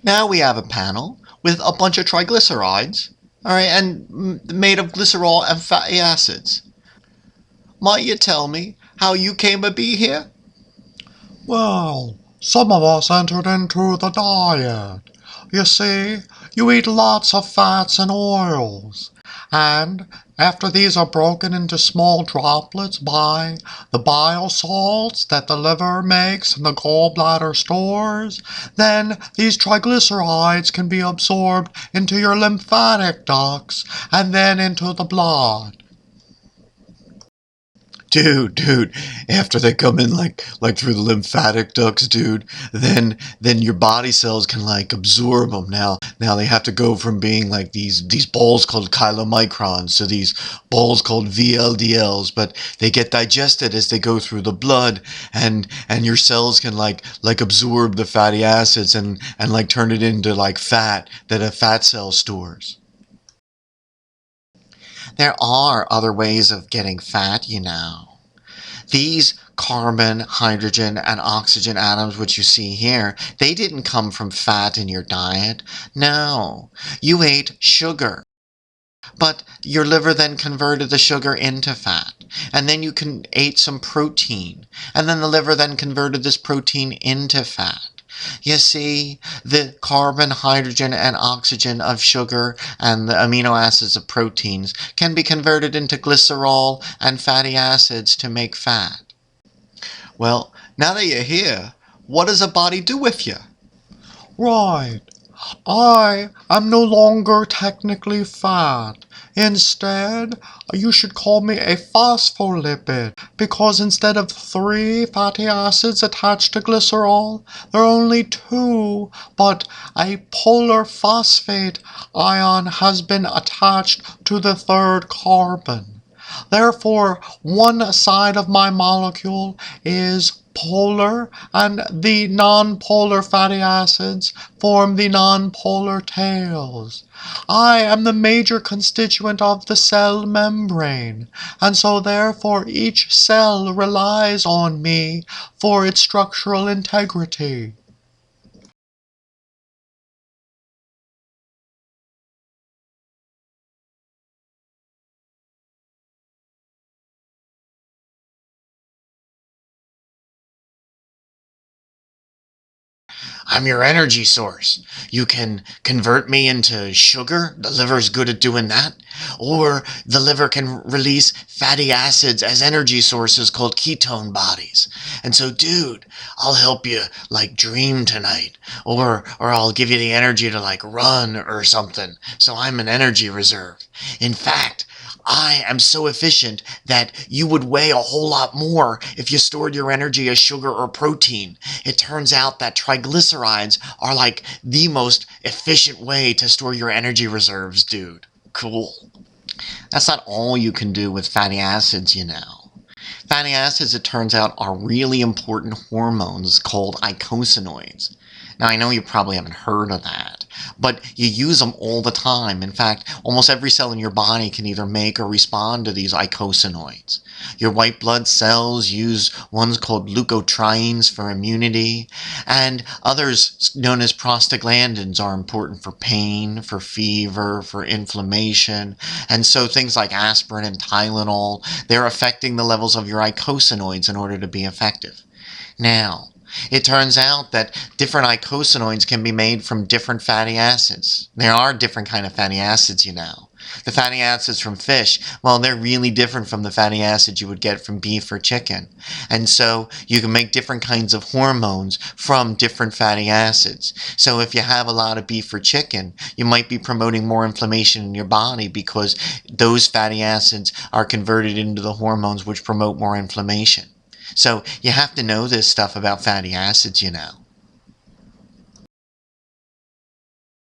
Now we have a panel with a bunch of triglycerides, all right, and made of glycerol and fatty acids. Might you tell me how you came to be here? Well, some of us entered into the diet. You see, you eat lots of fats and oils. And after these are broken into small droplets by the bile salts that the liver makes and the gallbladder stores, then these triglycerides can be absorbed into your lymphatic ducts and then into the blood. Dude, after they come in like through the lymphatic ducts, dude, then your body cells can like absorb them. Now they have to go from being like these balls called chylomicrons to these balls called VLDLs, but they get digested as they go through the blood, and your cells can like absorb the fatty acids and like turn it into like fat that a fat cell stores. There are other ways of getting fat, you know. These carbon, hydrogen, and oxygen atoms, which you see here, they didn't come from fat in your diet. No, you ate sugar. But your liver then converted the sugar into fat. And then you ate some protein. And then the liver then converted this protein into fat. You see, the carbon, hydrogen, and oxygen of sugar and the amino acids of proteins can be converted into glycerol and fatty acids to make fat. Well, now that you're here, what does a body do with you? Right. I am no longer technically fat. Instead, you should call me a phospholipid because instead of 3 fatty acids attached to glycerol, there are only 2, but a polar phosphate ion has been attached to the third carbon. Therefore, one side of my molecule is polar, and the nonpolar fatty acids form the nonpolar tails. I am the major constituent of the cell membrane, and so therefore each cell relies on me for its structural integrity. I'm your energy source. You can convert me into sugar. The liver's good at doing that. Or the liver can release fatty acids as energy sources called ketone bodies. And so, dude, I'll help you like dream tonight. Or I'll give you the energy to like run or something. So I'm an energy reserve. In fact, I am so efficient that you would weigh a whole lot more if you stored your energy as sugar or protein. It turns out that triglycerides are like the most efficient way to store your energy reserves, dude. Cool. That's not all you can do with fatty acids, you know. Fatty acids, it turns out, are really important hormones called eicosanoids. Now, I know you probably haven't heard of that, but you use them all the time. In fact, almost every cell in your body can either make or respond to these eicosanoids. Your white blood cells use ones called leukotrienes for immunity, and others known as prostaglandins are important for pain, for fever, for inflammation, and so things like aspirin and Tylenol, they're affecting the levels of your eicosanoids in order to be effective. Now, it turns out that different eicosanoids can be made from different fatty acids. There are different kind of fatty acids, you know. The fatty acids from fish, well, they're really different from the fatty acids you would get from beef or chicken. And so you can make different kinds of hormones from different fatty acids. So if you have a lot of beef or chicken, you might be promoting more inflammation in your body because those fatty acids are converted into the hormones which promote more inflammation. So you have to know this stuff about fatty acids, you know.